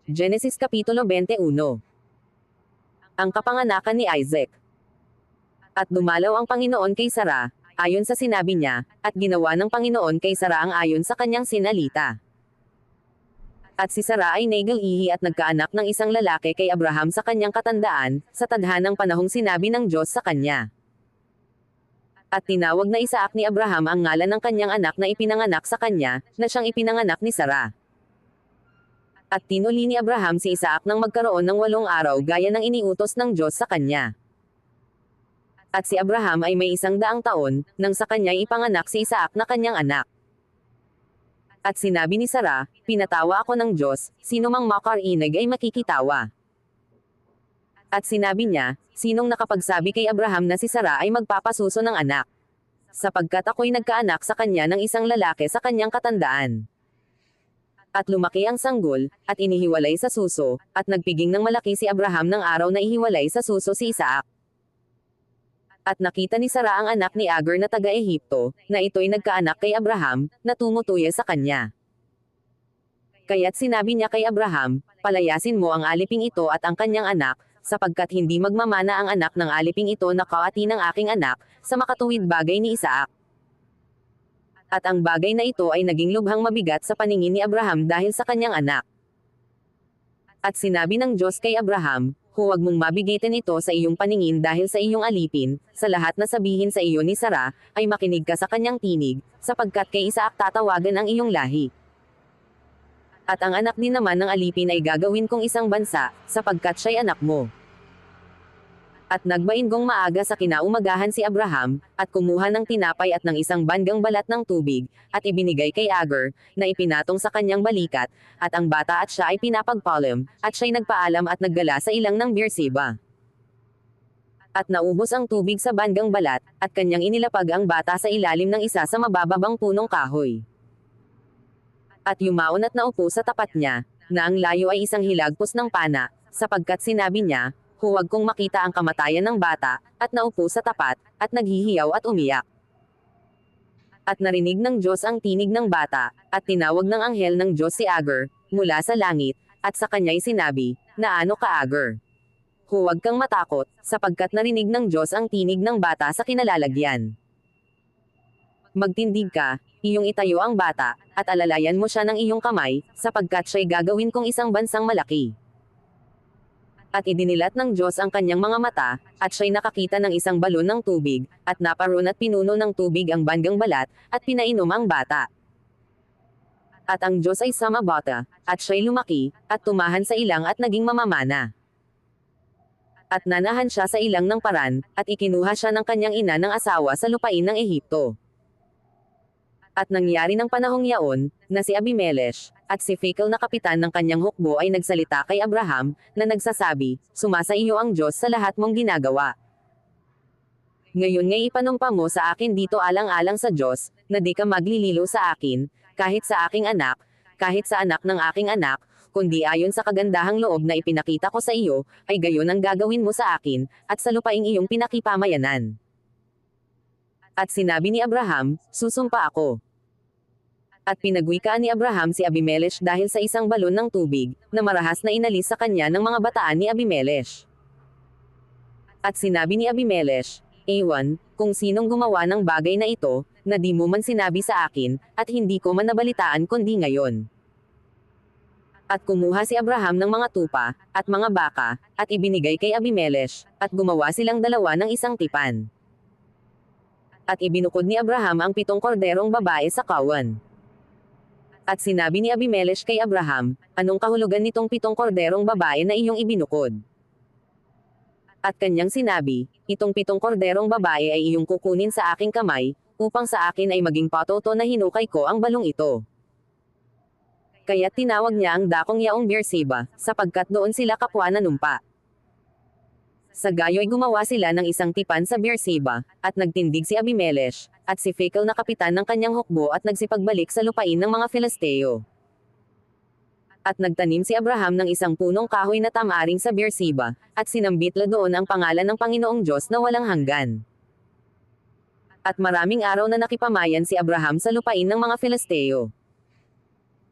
Genesis Kapitulo 21. Ang kapanganakan ni Isaac. At dumalaw ang Panginoon kay Sara, ayon sa sinabi niya, at ginawa ng Panginoon kay Sara ang ayon sa kanyang sinalita. At si Sara ay nagalihi at nagkaanak ng isang lalaki kay Abraham sa kanyang katandaan, sa tadhanang panahong sinabi ng Diyos sa kanya. At tinawag na Isaac ni Abraham ang ngalan ng kanyang anak na ipinanganak sa kanya, na siyang ipinanganak ni Sara. At tinuli ni Abraham si Isaac nang magkaroon ng 8 araw gaya ng iniutos ng Diyos sa kanya. At si Abraham ay may 100 taon, nang sa kanya ipanganak si Isaac na kanyang anak. At sinabi ni Sara, pinatawa ako ng Diyos, sino mang makarinig ay makikitawa. At sinabi niya, sinong nakapagsabi kay Abraham na si Sara ay magpapasuso ng anak? Sapagkat ako'y nagkaanak sa kanya ng isang lalaki sa kanyang katandaan. At lumaki ang sanggol, at inihiwalay sa suso, at nagpiging ng malaki si Abraham ng araw na ihiwalay sa suso si Isaac. At nakita ni Sara ang anak ni Agar na taga-Ehipto, na ito'y nagkaanak kay Abraham, na tumutuya sa kanya. Kaya't sinabi niya kay Abraham, palayasin mo ang aliping ito at ang kanyang anak, sapagkat hindi magmamana ang anak ng aliping ito na kaati ng aking anak, sa makatuwid bagay ni Isaac. At ang bagay na ito ay naging lubhang mabigat sa paningin ni Abraham dahil sa kanyang anak. At sinabi ng Diyos kay Abraham, huwag mong mabigitin ito sa iyong paningin dahil sa iyong alipin, sa lahat na sabihin sa iyo ni Sara, ay makinig ka sa kanyang tinig, sapagkat kay Isaac tatawagan ang iyong lahi. At ang anak din naman ng alipin ay gagawin kong isang bansa, sapagkat siya'y anak mo. At nagbainggong maaga sa kinaumagahan si Abraham, at kumuha ng tinapay at ng isang bandgang balat ng tubig, at ibinigay kay Agar, na ipinatong sa kanyang balikat, at ang bata at siya ay pinapagpaalam, at siya'y nagpaalam at naggala sa ilang ng Beerseba. At naubos ang tubig sa bandgang balat, at kanyang inilapag ang bata sa ilalim ng isa sa mabababang punong kahoy. At yumaon at naupo sa tapat niya, na ang layo ay isang hilagpos ng pana, sapagkat sinabi niya, huwag kong makita ang kamatayan ng bata, at naupo sa tapat, at naghihiyaw at umiyak. At narinig ng Diyos ang tinig ng bata, at tinawag ng anghel ng Diyos si Agar, mula sa langit, at sa kanya'y sinabi, na ano ka Agar? Huwag kang matakot, sapagkat narinig ng Diyos ang tinig ng bata sa kinalalagyan. Magtindig ka, iyong itayo ang bata, at alalayan mo siya ng iyong kamay, sapagkat siya'y gagawin kong isang bansang malaki. At idinilat ng Diyos ang kanyang mga mata, at siya'y nakakita ng isang balon ng tubig, at naparoon at pinuno ng tubig ang bandgang balat, at pinainom ang bata. At ang Diyos ay sumabota, at siya'y lumaki, at tumahan sa ilang at naging mamamana. At nanahan siya sa ilang ng paran, at ikinuha siya ng kanyang ina ng asawa sa lupain ng Ehipto. At nangyari ng panahong yaon, na si Abimelech, at si Phicol na kapitan ng kanyang hukbo ay nagsalita kay Abraham, na nagsasabi, sumasa iyo ang Diyos sa lahat mong ginagawa. Ngayon ngay ipanumpa mo sa akin dito alang-alang sa Diyos, na di ka maglililo sa akin, kahit sa aking anak, kahit sa anak ng aking anak, kundi ayon sa kagandahang loob na ipinakita ko sa iyo, ay gayon ang gagawin mo sa akin, at sa lupaing iyong pinakipamayanan. At sinabi ni Abraham, susumpa ako. At pinagwikaan ni Abraham si Abimelech dahil sa isang balon ng tubig, na marahas na inalis sa kanya ng mga bataan ni Abimelech. At sinabi ni Abimelech, ewan, kung sinong gumawa ng bagay na ito, na di mo man sinabi sa akin, at hindi ko man nabalitaan kundi ngayon. At kumuha si Abraham ng mga tupa, at mga baka, at ibinigay kay Abimelech, at gumawa silang dalawa ng isang tipan. At ibinukod ni Abraham ang 7 korderong babae sa kawan. At sinabi ni Abimelech kay Abraham, anong kahulugan nitong 7 korderong babae na iyong ibinukod? At kanyang sinabi, itong 7 korderong babae ay iyong kukunin sa aking kamay, upang sa akin ay maging patoto na hinukay ko ang balong ito. Kaya't tinawag niya ang dakong yaong Beerseba, sapagkat doon sila kapwa nanumpa. Sa gayo'y gumawa sila ng isang tipan sa Beerseba, at nagtindig si Abimelech, at si Phicol na kapitan ng kanyang hukbo at nagsipagbalik sa lupain ng mga Filisteo. At nagtanim si Abraham ng isang punong kahoy na tamaring sa Beerseba, at sinambitla doon ang pangalan ng Panginoong Diyos na walang hanggan. At maraming araw na nakipamayan si Abraham sa lupain ng mga Filisteo.